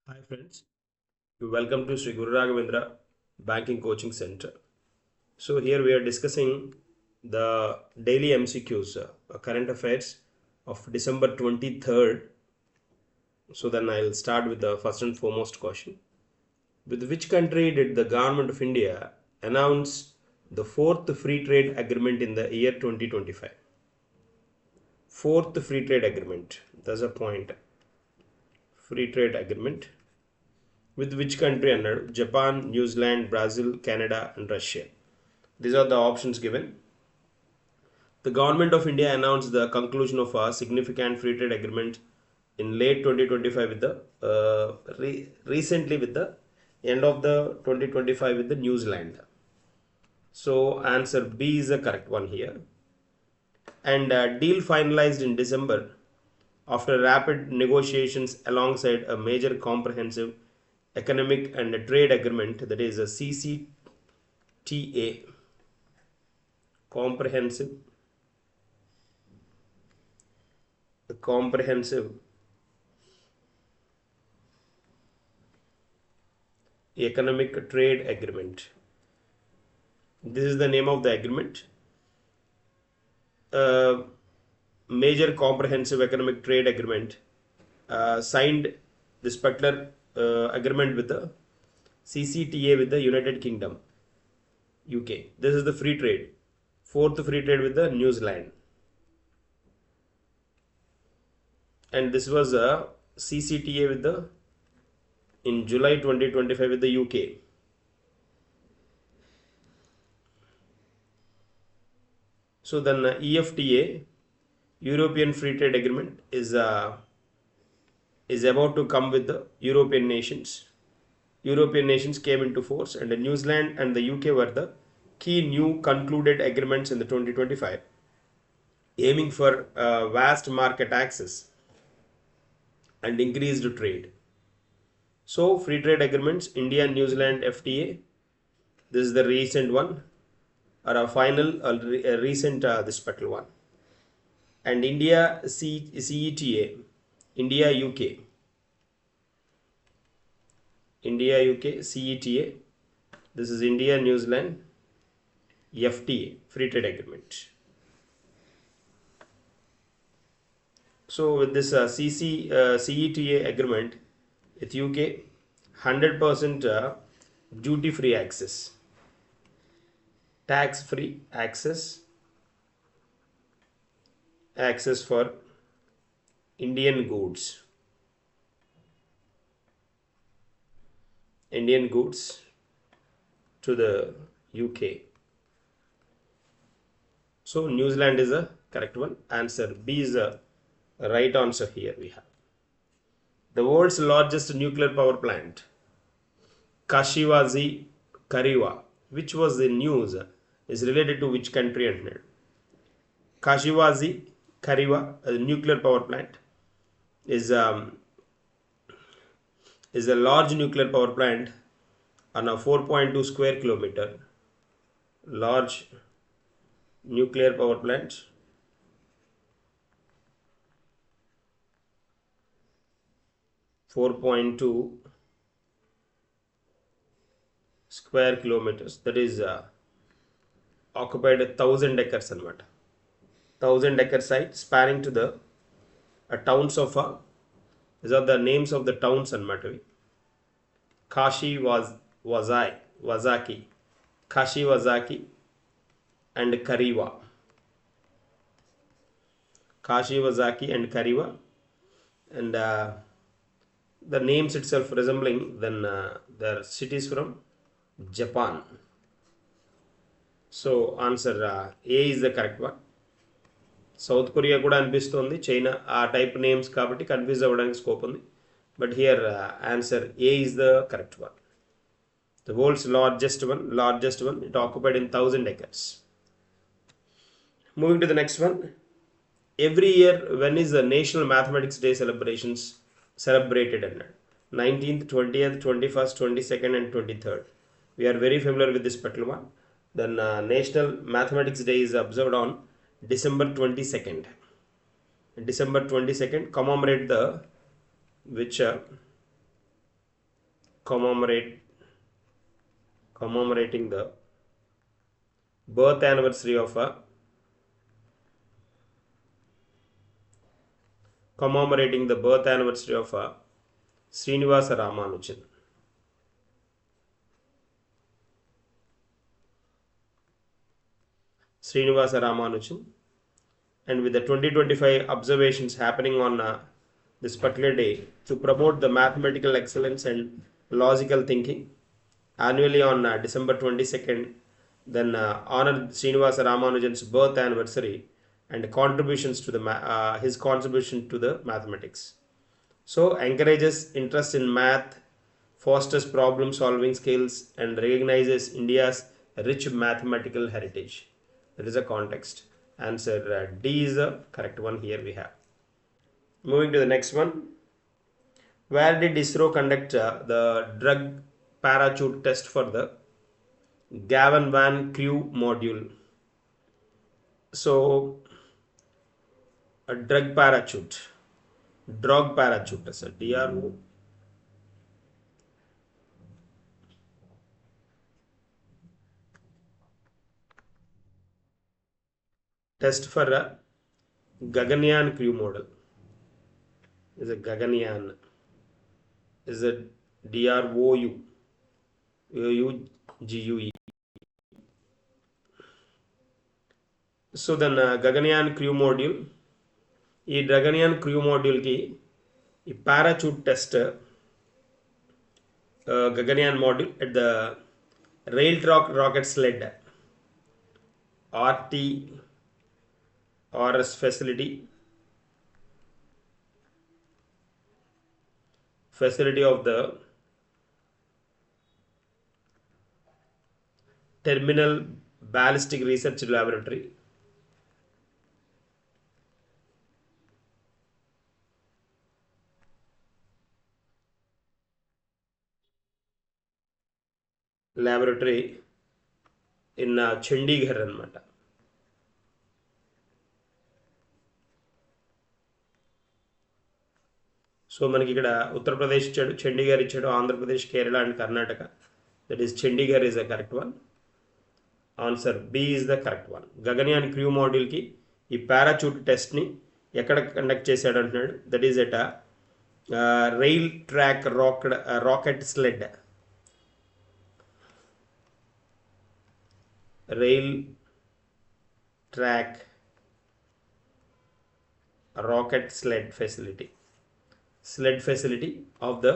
Hi friends, welcome to Sri Guru Raghavendra Banking Coaching Center. So here we are discussing the daily MCQs, current affairs of December 23rd. So then I'll start with the first and foremost question. With which country did the government of India announce the fourth free trade agreement in the year 2025? Fourth free trade agreement. That's a point. Free trade agreement. With which country అన్నాడు? Japan, New Zealand, Brazil, Canada and Russia. These are the options given. The government of India announced the conclusion of a significant free trade agreement in late 2025 with the recently with the end of the 2025 with the New Zealand. So answer B is the correct one here. And deal finalized in December after rapid negotiations alongside a major comprehensive economic and trade agreement, that is a CCTA, comprehensive economic trade agreement. This is the name of the agreement. Major comprehensive economic trade agreement, signed this particular agreement with the CCTA with the United Kingdom, UK. This is the free trade. Fourth free trade with the New Zealand. And this was a CCTA with the in July 2025 with the UK. So then EFTA, European Free Trade Agreement, is about to come with the European nations. European nations came into force, and New Zealand and the UK were the key new concluded agreements in the 2025, aiming for vast market access and increased trade. So free trade agreements, India and New Zealand FTA, this is the recent one, or a final recent this particular one. And India CETA, India UK CETA, this is India New Zealand FTA, free trade agreement. So with this CETA agreement with UK, 100% duty free access, tax free access for Indian goods to the UK. So New Zealand is the correct one. Answer B is the right answer here we have. The world's largest nuclear power plant, Kashiwazi Kariwa, which was the news, is related to which country and Kashiwazi Kariwa, a nuclear power plant, is a large nuclear power plant on a 4.2 square kilometer. Large nuclear power plant, .2 square kilometers, that is occupied 1,000 acres and 1,000 acre site spanning to the towns of these are the names of the towns and Kashi Wazaki, and Kariwa. Kashiwazaki and Kariwa, and the names itself resembling then their cities from Japan. So answer A is the correct one. South Korea kuda anpistundi, China type names kabatti confuse avvadaniki scope undi, but here answer A is the correct one. The world's largest one, it occupied in 1,000 acres. Moving to the next one. Every year, when is the National Mathematics Day celebrations celebrated? 19th, 20th, 21st, 22nd and 23rd. We are very familiar with this particular one. Then National Mathematics Day is observed on December 22nd. December 22nd commemorate the which commemorating the birth anniversary of Srinivasa Ramanujan. And with the 2025 observations happening on this particular day to promote the mathematical excellence and logical thinking annually on December 22nd, then honor Srinivasa Ramanujan's birth anniversary and contributions to the his contribution to the mathematics. So encourages interest in math, fosters problem solving skills, and recognizes India's rich mathematical heritage. That is a context. Answer D is the correct one here we have. Moving to the next one. Where did ISRO conduct the drug parachute test for the Gavin Van Crew module? So, a drug parachute sir, DRO. Test for a Gaganyaan crew model is a Gaganyaan is a DROU GUE. So then Gaganyaan crew module, ఈ Gaganyaan crew module की ఈ parachute test Gaganyaan module at the rail rocket sled RS facility of the Terminal Ballistic Research Laboratory in Chandigarh అన్నమాట. So మనకి ఇక్కడ ఉత్తరప్రదేశ్ ఇచ్చాడు, చండీగఢ్ ఇచ్చాడు, Andhra Pradesh, Kerala and Karnataka. That is Chandigarh is the correct one. Answer B is the correct one. Gaganyaan crew మాడ్యూల్కి ఈ parachute టెస్ట్ని ఎక్కడ conduct చేశాడు అంటున్నాడు. That is at rail track rocket sled. Rail track rocket sled facility of the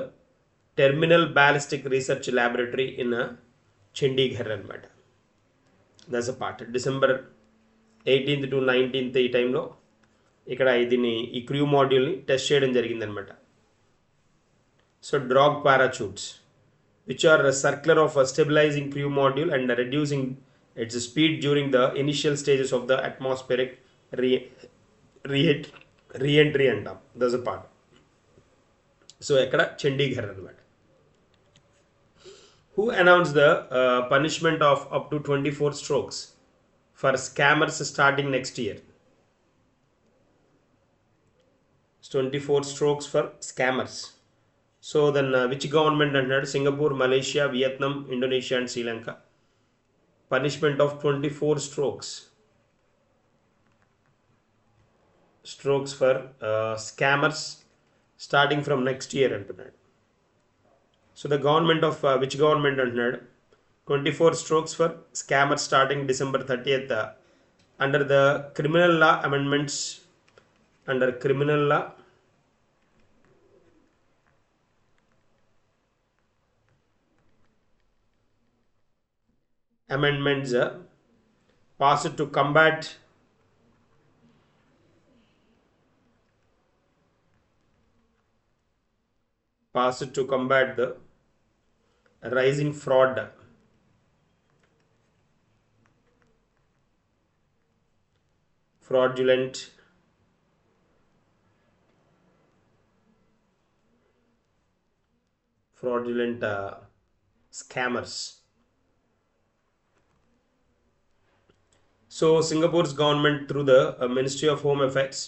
Terminal Ballistic Research Laboratory in Chandigarh అన్నమాట. That's a part. December 18th to 19th ఈ టైంలో ఇక్కడ దీన్ని ఈ క్రూ మాడ్యూల్ని టెస్ట్ చేయడం జరిగిందనమాట. So drag parachutes which are circular of a stabilizing crew module and reducing its speed during the initial stages of the atmospheric re-entry అంటాం. That's a part. So ఎక్కడ చండీగఢ్ అన్నమాట. Who announce the punishment of up to 24 strokes for scammers starting next year? 24 strokes for scammers. So then which government అంటున్నాడు? Singapore, Malaysia, Vietnam, Indonesia and Sri Lanka. Punishment of 24 strokes for scammers starting from next year అంటున్నాడు. So the government of which government అంటున్నాడు? 24 strokes for scammers starting December 30th under the criminal law amendments. Under criminal law amendments passed to combat the rising fraudulent scammers. So Singapore's government through the Ministry of Home Affairs,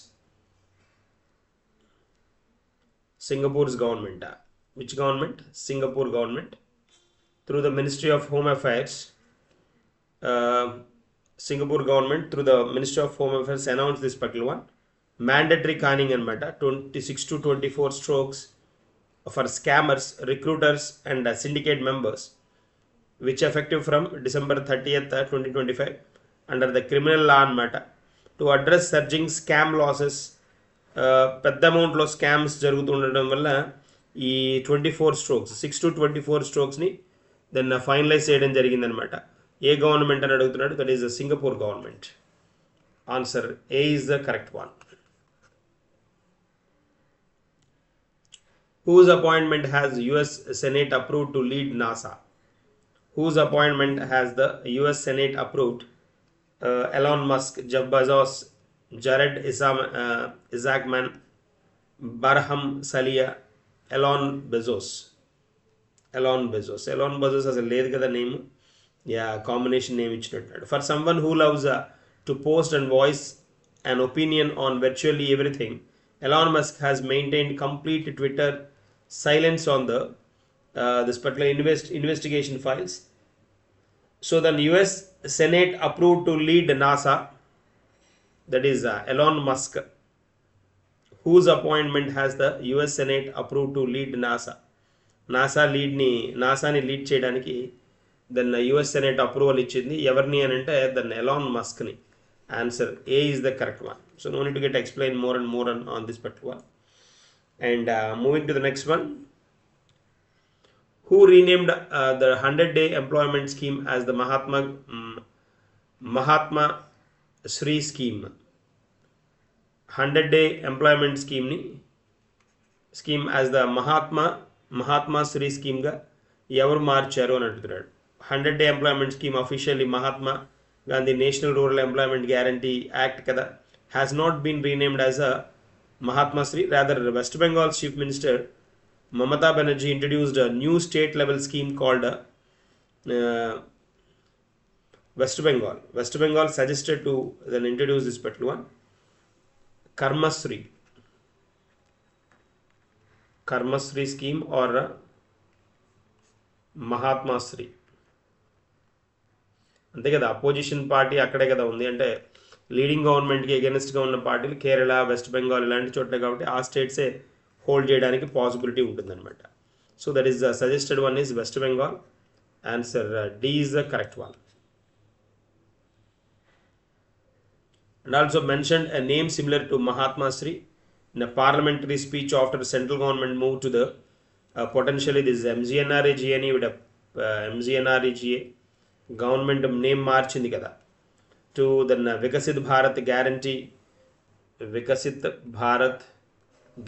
Singapore's government Which government? Singapore government. Through the Ministry of Home Affairs, Singapore government through the Ministry of Home Affairs announced this particular one. Mandatory caning and matter 26 to 24 strokes for scammers, recruiters and syndicate members, which effective from December 30th, 2025 under the criminal law and matter to address surging scam losses. పెద్ద అమౌంట్లో scams జరుగుతుండడం వల్ల ఈ 6 to 24 స్ట్రోక్స్ని then finalise చేయడం జరిగిందనమాట. ఏ government అని అడుగుతున్నాడు? That is the Singapore government. Answer A is the correct one. Whose appointment has US Senate approved to lead NASA? Whose appointment has the US Senate approved? Elon Musk, Jeff Bezos, Jared Isaacman, Barham Salia, Elon Bezos. Elon Bezos అసలు లేదు కదా name. Combination name ఇచ్చినట్టు. For someone who loves to post and voice an opinion on virtually everything, Elon Musk has maintained complete Twitter silence on the this particular investigation files. So the US Senate approved to lead NASA, that is Elon Musk. Whose appointment has the US Senate approved to lead NASA? నాసాని lead చేయడానికి then US Senate approval ఇచ్చింది. ఎవరిని అని అంటే then Elon మస్క్ని. Answer A is the correct one. So no need to get explain more and more on this particular one. And moving to the next one. Who renamed the 100-day employment scheme as the Mahatma Shri scheme? 100-day employment scheme as the Mahatma Shri scheme ga ఎవరు మార్చారు అని అడుగుతున్నాడు. 100-day employment scheme officially Mahatma Gandhi National Rural Employment Guarantee Act kada has not been renamed as a Mahatma Shri. Rather, West Bengal's Chief Minister Mamata Banerjee introduced a new state level scheme called West Bengal suggested to then introduce this particular one, Karma Shri scheme or Mahatma Shri. అంతే కదా, opposition party అక్కడే కదా ఉంది. అంటే leading గవర్నమెంట్కి ఎగెనిస్ట్గా ఉన్న పార్టీలు Kerala, west Bengal ఇలాంటి చోట్ల కాబట్టి ఆ స్టేట్సే హోల్డ్ చేయడానికి పాసిబిలిటీ ఉంటుందన్నమాట. So that is the suggested one is West Bengal. Answer D is the correct one. And also mentioned a name similar to Mahatma Shri in a parliamentary speech after the central government moved to the potentially this MGNREGA with a MGNREGA government name మార్చింది కదా to then Viksit Bharat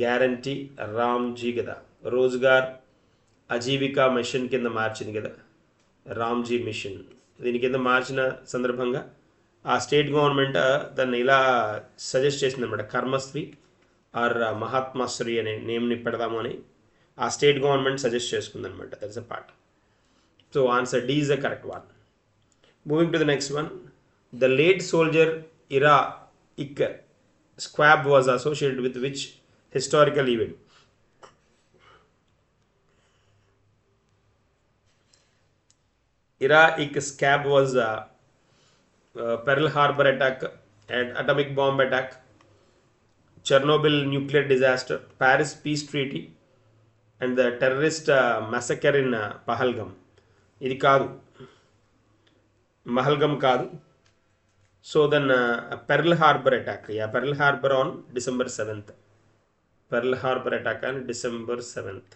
guarantee Ramji కదా, Rozgar Ajeevika machine కింద మార్చింది కదా, Ramji machine. దీని కింద మార్చిన సందర్భంగా ఆ స్టేట్ గవర్నమెంట్ దాన్ని ఇలా సజెస్ట్ చేసిందన్నమాట, కర్మశ్రీ ఆర్ మహాత్మాశ్రీ అనే నేమ్ని పెడదాము అని ఆ స్టేట్ గవర్నమెంట్ సజెస్ట్ చేసుకుందనమాట. That's a part. So answer D is the correct one. Moving to the next one. The late soldier Ira Ik Squab was associated with which historical event? Ira Ik Squab was Pearl Harbor attack, atomic bomb attack, Chernobyl nuclear disaster, Paris Peace Treaty, and the terrorist massacre in Pahalgam. ఇది కాదు, Mahalgam కాదు. So then Pearl Harbor attack, Pearl Harbor on December 7th. Pearl Harbor attack on December 7th.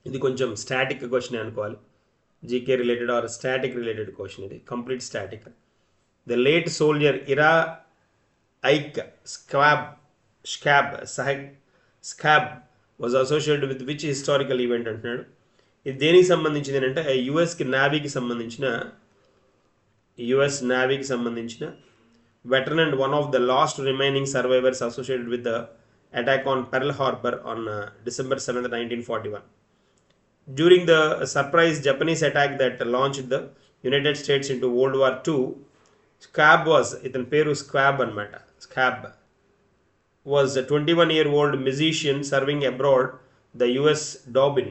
ఇది కొంచెం static question అనుకోవాలి, GK related or static related question. ఇది complete static. The late soldier Ira Ike Schab was associated with which historical event అంటున్నాడు. ఇది దేనికి సంబంధించింది అంటే US నావీకి సంబంధించిన veteran and one of the last remaining survivors associated with the attack on Pearl Harbor on December 7th, 1941. During the surprise Japanese attack that launched the United States into World War II, Scab was, ఇతని పేరు Schwab అనమాట, scab was a 21-year-old musician serving abroad the US Dobbin,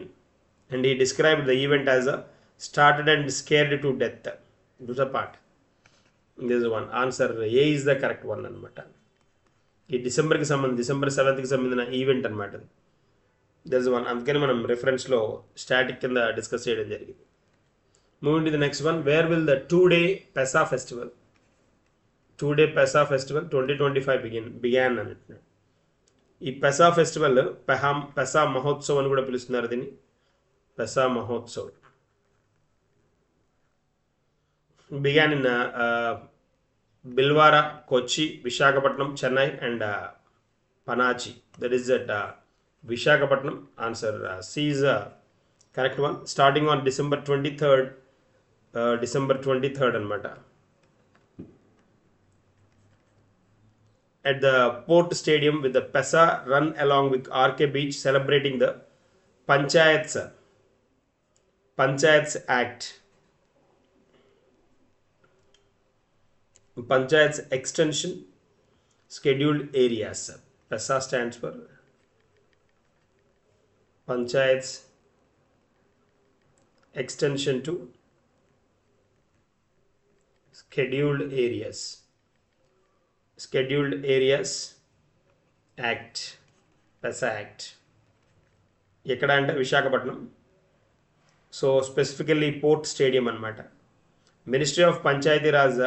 and he described the event as a started and scared to death. It was a part. This is one. Answer A is the correct one అనమాట. ఈ డిసెంబర్కి సంబంధించి December 7th సంబంధించిన event అనమాట. That is one. అందుకని మనం రెఫరెన్స్లో static కింద discuss చేయడం జరిగింది. Moving to the next one. Where will the 2-day పెసా festival 2-day పెసా festival 2025 began అని అంటున్నాడు. ఈ పెసా ఫెస్టివల్ పెసా మహోత్సవ్ అని కూడా పిలుస్తున్నారు దీన్ని. PESA Mahotsav began in Bhilwara, Kochi, Visakhapatnam, Chennai and Panaji. That is that Visakhapatnam. Answer C is correct one. Starting on December 23rd అనమాట. At the Port Stadium with the Pesa run along with RK Beach celebrating the Panchayats Act. Panchayats extension scheduled areas. Pesa stands for Panchayats extension to scheduled areas. Scheduled Areas Act, PESA Act. ఎక్కడ అంటే Visakhapatnam. So specifically port stadium అనమాట. Ministry of Panchayati Raj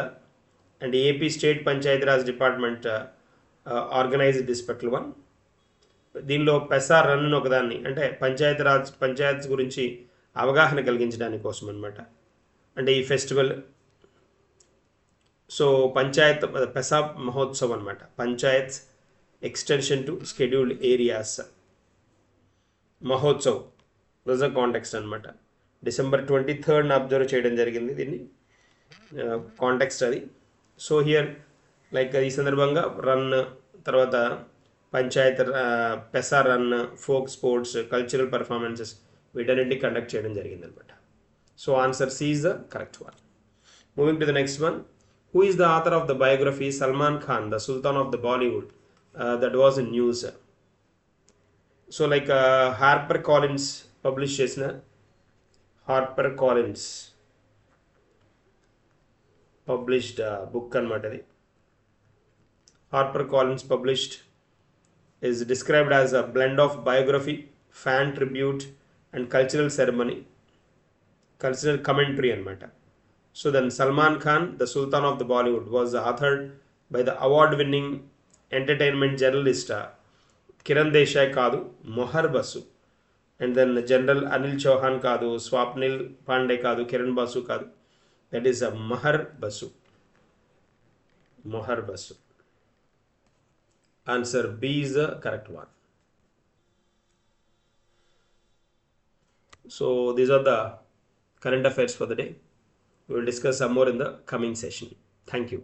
and AP state Panchayati Raj department organise this particular one. దీనిలో PESA run ఒకదాన్ని, అంటే పంచాయత్ గురించి అవగాహన కలిగించడానికి కోసం అనమాట. అంటే ఈ ఫెస్టివల్, సో పంచాయత్ పెసా మహోత్సవ్ అనమాట. Panchayat extension to scheduled areas Mahotsav was a context అనమాట. December 23rd అబ్జర్వ్ చేయడం జరిగింది దీన్ని, కాంటెక్స్ట్ అది. సో హియర్ లైక్ ఈ సందర్భంగా రన్, తర్వాత panchayat PESA run, folk sports, cultural performances వీటన్నింటినీ కండక్ట్ చేయడం జరిగింది అనమాట. So answer C is the correct one. Moving to the next one. Who is the author of the biography Salman Khan, the Sultan of the Bollywood, that was in news? So like Harper Collins published chesina, Harper Collins published book anamata adi. Harper Collins published is described as a blend of biography, fan tribute and cultural ceremony, cultural commentary anamata. So then Salman Khan, the Sultan of the Bollywood, was authored by the award-winning entertainment journalist Kiran Desai Kadu, Mohar Basu, and then General Anil Chauhan Kadu, Swapnil Pandey Kadu, Kiran Basu Kadu. That is a Mohar Basu. Mohar Basu. Answer B is the correct one. So these are the current affairs for the day. We will discuss some more in the coming session. Thank you.